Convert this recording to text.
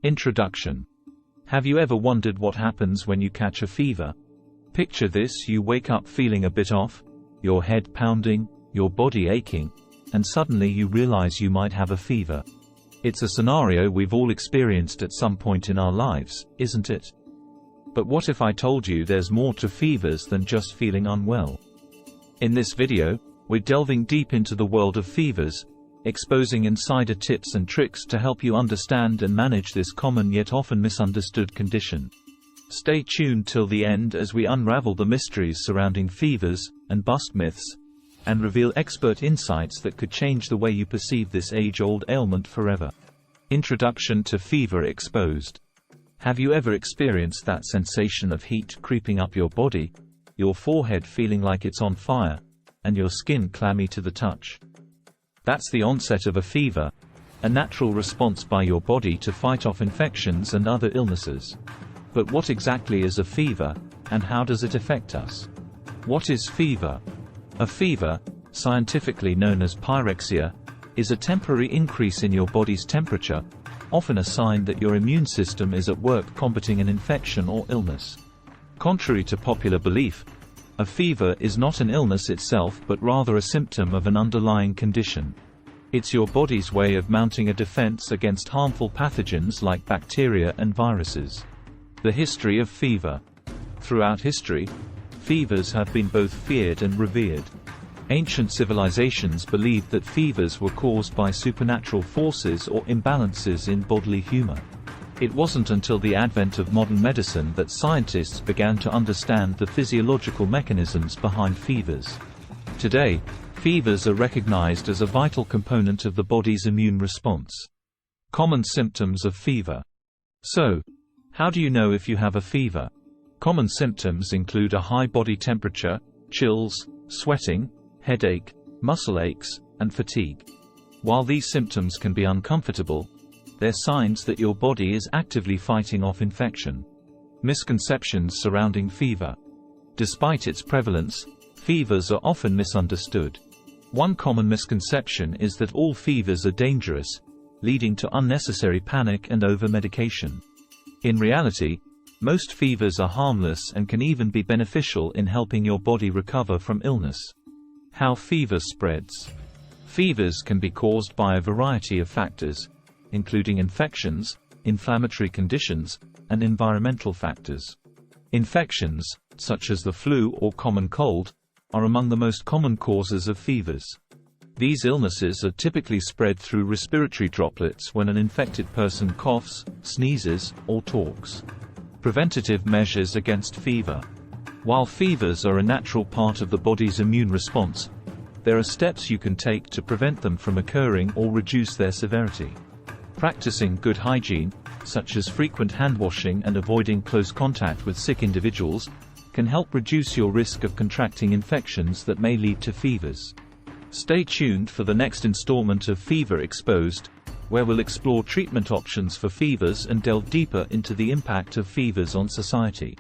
Introduction. Have you ever wondered what happens when you catch a fever? Picture this: you wake up feeling a bit off, your head pounding, your body aching, and suddenly you realize you might have a fever. It's a scenario we've all experienced at some point in our lives, isn't it? But what if I told you there's more to fevers than just feeling unwell? In this video, we're delving deep into the world of fevers, exposing insider tips and tricks to help you understand and manage this common yet often misunderstood condition. Stay tuned till the end as we unravel the mysteries surrounding fevers, and bust myths, and reveal expert insights that could change the way you perceive this age-old ailment forever. Introduction to Fever Exposed. Have you ever experienced that sensation of heat creeping up your body, your forehead feeling like it's on fire, and your skin clammy to the touch? That's the onset of a fever, a natural response by your body to fight off infections and other illnesses. But what exactly is a fever, and how does it affect us? What is fever? A fever, scientifically known as pyrexia, is a temporary increase in your body's temperature, often a sign that your immune system is at work combating an infection or illness. Contrary to popular belief, a fever is not an illness itself but rather a symptom of an underlying condition. It's your body's way of mounting a defense against harmful pathogens like bacteria and viruses. The history of fever. Throughout history, fevers have been both feared and revered. Ancient civilizations believed that fevers were caused by supernatural forces or imbalances in bodily humor. It wasn't until the advent of modern medicine that scientists began to understand the physiological mechanisms behind fevers. Today, fevers are recognized as a vital component of the body's immune response. Common symptoms of fever. So, how do you know if you have a fever? Common symptoms include a high body temperature, chills, sweating, headache, muscle aches, and fatigue. While these symptoms can be uncomfortable, they're signs that your body is actively fighting off infection. Misconceptions surrounding fever. Despite its prevalence, fevers are often misunderstood. One common misconception is that all fevers are dangerous, leading to unnecessary panic and over-medication. In reality, most fevers are harmless and can even be beneficial in helping your body recover from illness. How fever spreads. Fevers can be caused by a variety of factors, including infections, inflammatory conditions, and environmental factors. Infections, such as the flu or common cold, are among the most common causes of fevers. These illnesses are typically spread through respiratory droplets when an infected person coughs, sneezes, or talks. Preventative measures against fever. While fevers are a natural part of the body's immune response, there are steps you can take to prevent them from occurring or reduce their severity. Practicing good hygiene, such as frequent hand washing and avoiding close contact with sick individuals, can help reduce your risk of contracting infections that may lead to fevers. Stay tuned for the next installment of Fever Exposed, where we'll explore treatment options for fevers and delve deeper into the impact of fevers on society.